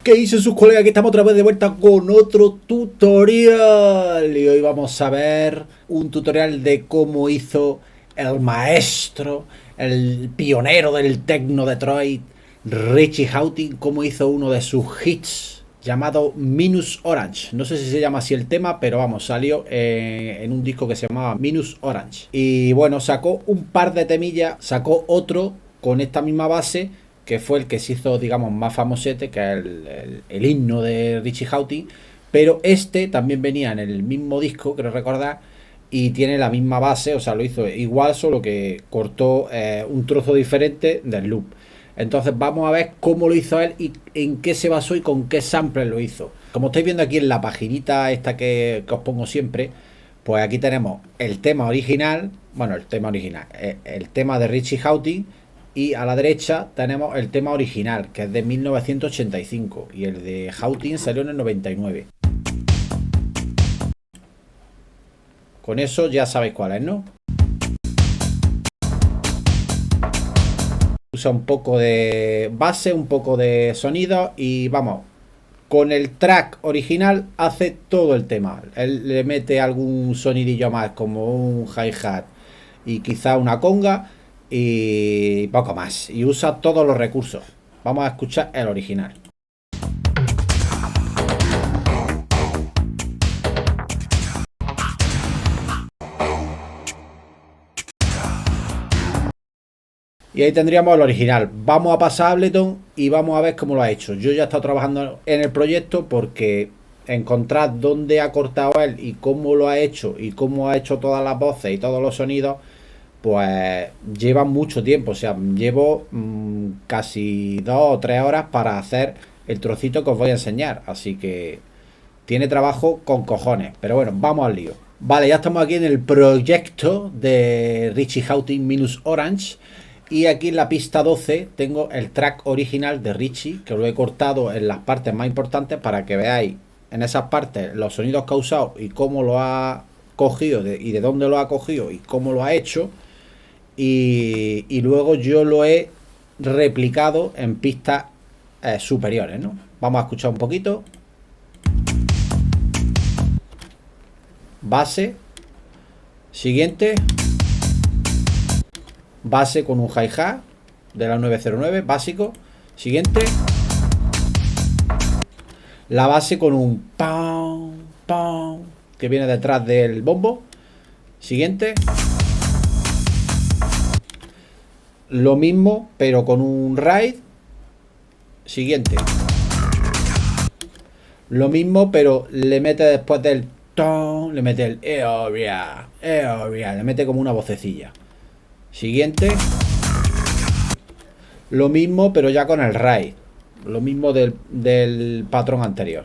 ¿Qué dicen sus colegas? Que estamos otra vez de vuelta con otro tutorial. Y hoy vamos a ver un tutorial de cómo hizo el maestro, el pionero del Tecno Detroit, Richie Hawtin, cómo hizo uno de sus hits llamado Minus Orange. No sé si se llama así el tema, pero vamos, salió en un disco que se llamaba Minus Orange. Y bueno, sacó un par de temillas, sacó otro con esta misma base, que fue el que se hizo, digamos, más famosete, que es el himno de Richie Hawtin. Pero este también venía en el mismo disco, creo recordar, y tiene la misma base, o sea, lo hizo igual, solo que cortó un trozo diferente del loop. Entonces vamos a ver cómo lo hizo él y en qué se basó y con qué sample lo hizo. Como estáis viendo aquí en la paginita esta que os pongo siempre, pues aquí tenemos el tema original, bueno, el tema de Richie Hawtin, y a la derecha tenemos el tema original, que es de 1985, y el de Hawtin salió en el 99. Con eso ya sabéis cuál es, ¿no? Usa un poco de base, un poco de sonido y vamos, con el track original hace todo el tema. Él le mete algún sonidillo más, como un hi-hat y quizá una conga y poco más. Y usa todos los recursos. Vamos a escuchar el original. Y ahí tendríamos el original. Vamos a pasar a Ableton y vamos a ver cómo lo ha hecho. Yo ya he estado trabajando en el proyecto porque encontrar dónde ha cortado él y cómo lo ha hecho y cómo ha hecho todas las voces y todos los sonidos, pues lleva mucho tiempo. O sea, llevo casi 2 o 3 horas para hacer el trocito que os voy a enseñar. Así que tiene trabajo con cojones. Pero bueno, vamos al lío. Vale, ya estamos aquí en el proyecto de Richie Hawtin Minus Orange. Y aquí en la pista 12 tengo el track original de Richie, que lo he cortado en las partes más importantes para que veáis en esas partes los sonidos que ha usado y cómo lo ha cogido y de dónde lo ha cogido y cómo lo ha hecho. Y luego yo lo he replicado en pistas superiores, ¿no? Vamos a escuchar un poquito. Base. Siguiente. Base con un hi-hat de la 909, básico. Siguiente. La base con un pam, pam, que viene detrás del bombo. Siguiente. Lo mismo, pero con un ride. Siguiente. Lo mismo, pero le mete después del ton, le mete el area, le mete como una vocecilla. Siguiente. Lo mismo, pero ya con el RAID. Lo mismo del patrón anterior.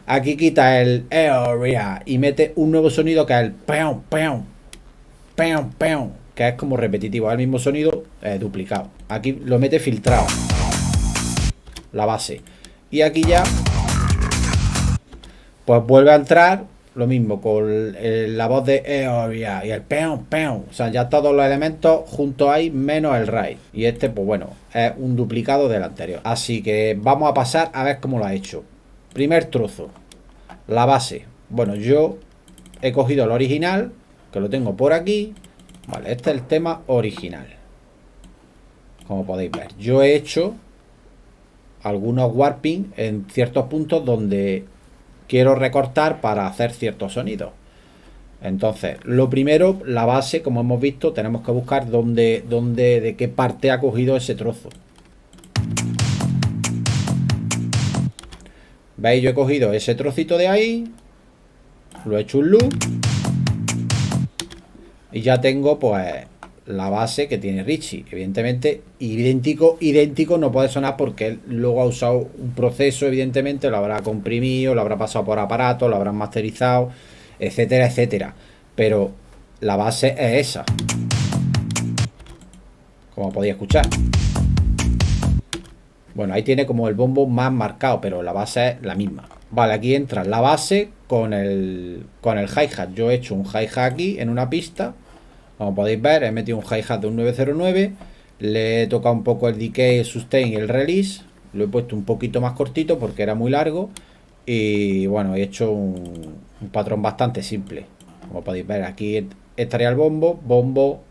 Aquí quita el area y mete un nuevo sonido que es el peum, peum, peum, peum, que es como repetitivo. Es el mismo sonido duplicado. Aquí lo mete filtrado. La base. Y aquí ya pues vuelve a entrar lo mismo con la voz de area y el peum, peum. O sea, ya todos los elementos juntos hay menos el ride. Y este, pues bueno, es un duplicado del anterior. Así que vamos a pasar a ver cómo lo ha hecho. Primer trozo. La base. Bueno, yo he cogido el original, que lo tengo por aquí. Vale, este es el tema original. Como podéis ver. Yo he hecho algunos warping en ciertos puntos donde quiero recortar para hacer ciertos sonidos. Entonces, lo primero, la base, como hemos visto, tenemos que buscar de qué parte ha cogido ese trozo. ¿Veis? Yo he cogido ese trocito de ahí, lo he hecho un loop y ya tengo pues la base que tiene Richie. Evidentemente, idéntico no puede sonar porque él luego ha usado un proceso, evidentemente, lo habrá comprimido, lo habrá pasado por aparato, lo habrán masterizado, etcétera, etcétera. Pero la base es esa. Como podéis escuchar. Bueno, ahí tiene como el bombo más marcado, pero la base es la misma. Vale, aquí entra la base con el hi-hat. Yo he hecho un hi-hat aquí en una pista. Como podéis ver, he metido un hi-hat de un 909. Le he tocado un poco el decay, el sustain y el release. Lo he puesto un poquito más cortito porque era muy largo. Y bueno, he hecho un patrón bastante simple. Como podéis ver, aquí estaría el bombo, bombo,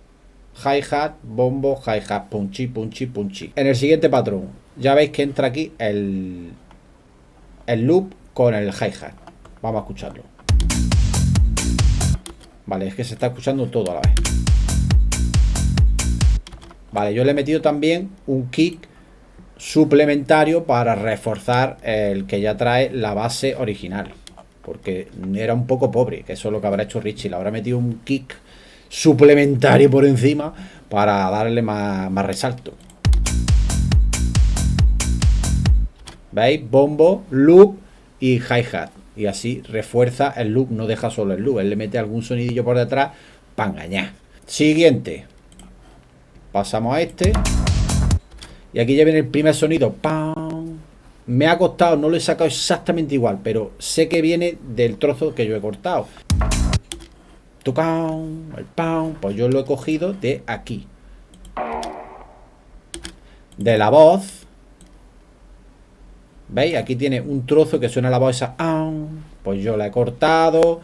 hi-hat, bombo, hi-hat, punchy, punchy, punchy. En el siguiente patrón, ya veis que entra aquí el loop con el hi-hat. Vamos a escucharlo. Vale, es que se está escuchando todo a la vez. Vale, yo le he metido también un kick suplementario para reforzar el que ya trae la base original, porque era un poco pobre, que eso es lo que habrá hecho Richie. Le habrá metido un kick suplementario por encima para darle más resalto. ¿Veis? Bombo, loop y hi-hat. Y así refuerza el loop, no deja solo el loop. Él le mete algún sonidillo por detrás para engañar. Siguiente. Pasamos a este. Y aquí ya viene el primer sonido. ¡Pam! Me ha costado, no lo he sacado exactamente igual, pero sé que viene del trozo que yo he cortado. ¡Tucán! El ¡pam! Pues yo lo he cogido de aquí. De la voz. ¿Veis? Aquí tiene un trozo que suena la voz esa. Pues yo la he cortado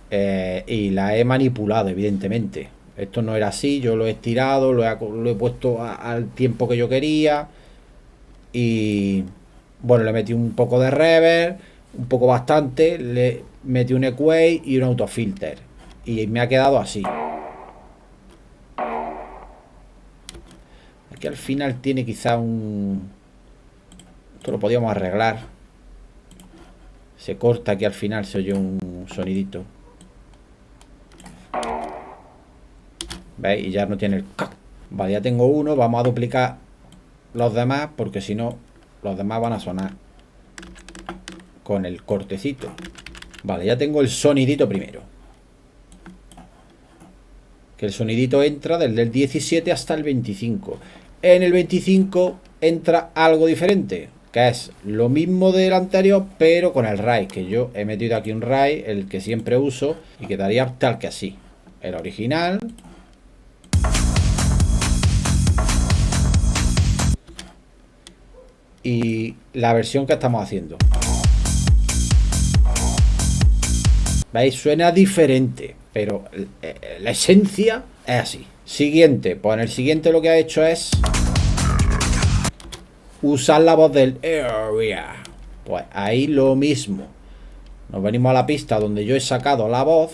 y la he manipulado, evidentemente. Esto no era así, yo lo he estirado, lo he puesto al tiempo que yo quería. Y bueno, le metí un poco de reverb, un poco bastante. Le metí un equate y un autofilter. Y me ha quedado así. Aquí al final tiene quizá un... Esto lo podíamos arreglar. Se corta aquí al final, se oye un sonidito. ¿Veis? Y ya no tiene el... Vale, ya tengo uno. Vamos a duplicar los demás, porque si no, los demás van a sonar con el cortecito. Vale, ya tengo el sonidito primero. Que el sonidito entra desde el 17 hasta el 25. En el 25 entra algo diferente, que es lo mismo del anterior, pero con el RAI, que yo he metido aquí un RAI, el que siempre uso, y quedaría tal que así. El original. Y la versión que estamos haciendo. ¿Veis? Suena diferente, pero la esencia es así. Siguiente, pues en el siguiente lo que ha hecho es usar la voz del area. Pues ahí lo mismo. Nos venimos a la pista donde yo he sacado la voz.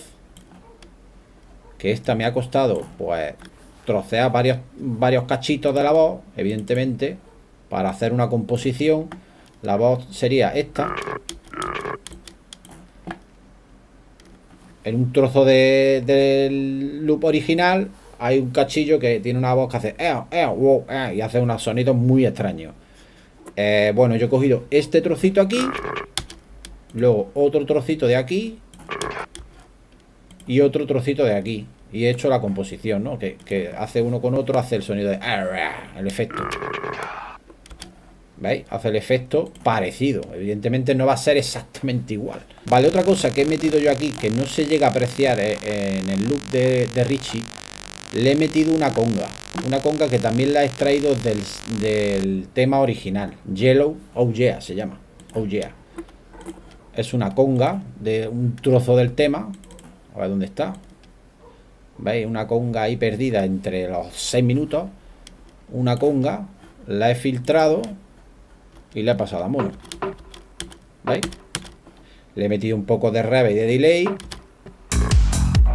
Que esta me ha costado, pues, trocear varios cachitos de la voz, evidentemente, para hacer una composición. La voz sería esta. En un trozo del loop original hay un cachillo que tiene una voz que hace y hace unos sonidos muy extraños. Bueno, yo he cogido este trocito aquí, luego otro trocito de aquí y otro trocito de aquí, y he hecho la composición, ¿no? Que hace uno con otro, hace el sonido de el efecto. ¿Veis? Hace el efecto parecido. Evidentemente no va a ser exactamente igual. Vale, otra cosa que he metido yo aquí, que no se llega a apreciar en el loop de Richie, le he metido una conga. Una conga que también la he extraído del tema original. Yellow, oh yeah, se llama. Oh yeah. Es una conga de un trozo del tema. A ver dónde está. ¿Veis? Una conga ahí perdida entre los 6 minutos. Una conga. La he filtrado y le he pasado a mono. ¿Veis? Le he metido un poco de reverb y de delay.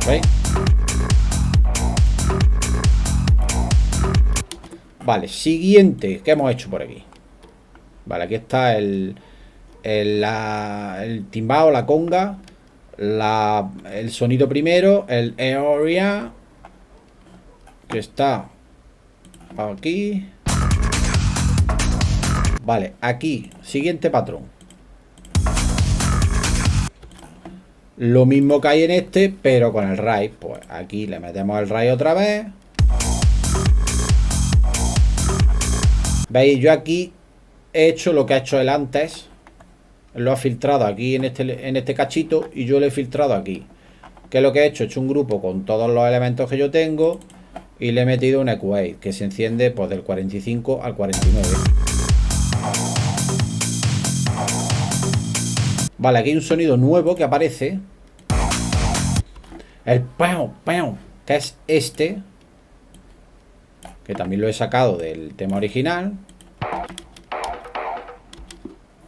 ¿Veis? Vale, siguiente. ¿Qué hemos hecho por aquí? Vale, aquí está el timbao, la conga, el sonido primero, el area, que está aquí. Vale, aquí, siguiente patrón. Lo mismo que hay en este, pero con el RAI. Pues aquí le metemos el RAI otra vez. ¿Veis? Yo aquí he hecho lo que ha hecho él antes. Lo ha filtrado aquí en este cachito y yo lo he filtrado aquí. ¿Qué es lo que he hecho? He hecho un grupo con todos los elementos que yo tengo y le he metido un EQ8 que se enciende pues del 45 al 49. Vale, aquí hay un sonido nuevo que aparece. El pau, pau, que es este, que también lo he sacado del tema original.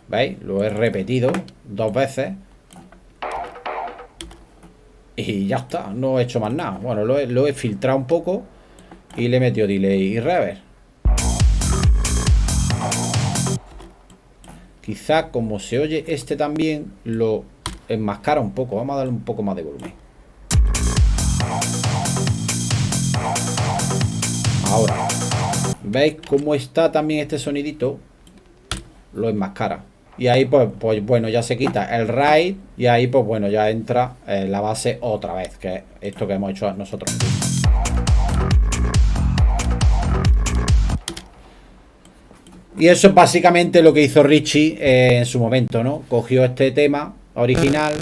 ¿Veis? Lo he repetido 2 veces. Y ya está, no he hecho más nada. Bueno, lo he filtrado un poco y le he metido delay y reverb. Quizá como se oye este también, lo enmascara un poco. Vamos a darle un poco más de volumen. Ahora, ¿veis cómo está también este sonidito? Lo enmascara. Y ahí pues bueno, ya se quita el ride. Y ahí pues bueno, ya entra la base otra vez, que es esto que hemos hecho nosotros. Y eso es básicamente lo que hizo Richie en su momento, ¿no? Cogió este tema original,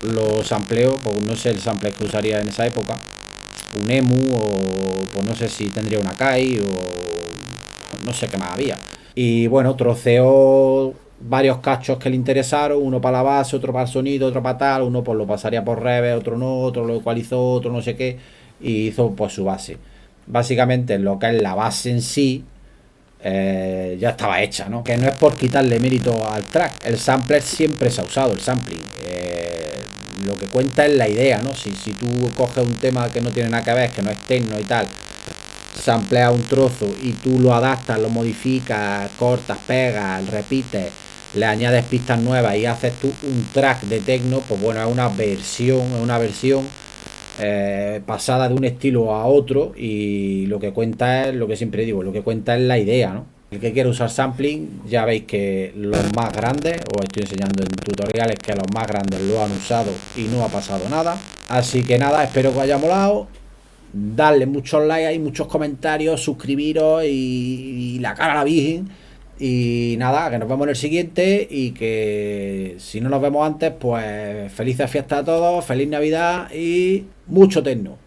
lo sampleó, pues no sé el sample que usaría en esa época, un EMU o pues no sé si tendría una Kai o no sé qué más había. Y bueno, troceó varios cachos que le interesaron, uno para la base, otro para el sonido, otro para tal, uno pues lo pasaría por reverb, otro no, otro lo ecualizó, otro no sé qué, y hizo pues su base. Básicamente lo que es la base en sí ya estaba hecha, ¿no? Que no es por quitarle mérito al track, el sampler siempre se ha usado, el sampling. Lo que cuenta es la idea, ¿no? Si tú coges un tema que no tiene nada que ver, que no es techno y tal, sampleas un trozo y tú lo adaptas, lo modificas, cortas, pegas, repites, le añades pistas nuevas y haces tú un track de techno, pues bueno, es una versión pasada de un estilo a otro, y lo que cuenta es lo que siempre digo, lo que cuenta es la idea, ¿no? El que quiere usar sampling, ya veis que los más grandes, os estoy enseñando en tutoriales que los más grandes lo han usado y no ha pasado nada. Así que nada, espero que os haya molado. Darle muchos likes, hay muchos comentarios, suscribiros y la cara a la virgen. Y nada, que nos vemos en el siguiente, y que si no nos vemos antes, pues felices fiestas a todos, feliz Navidad y mucho techno.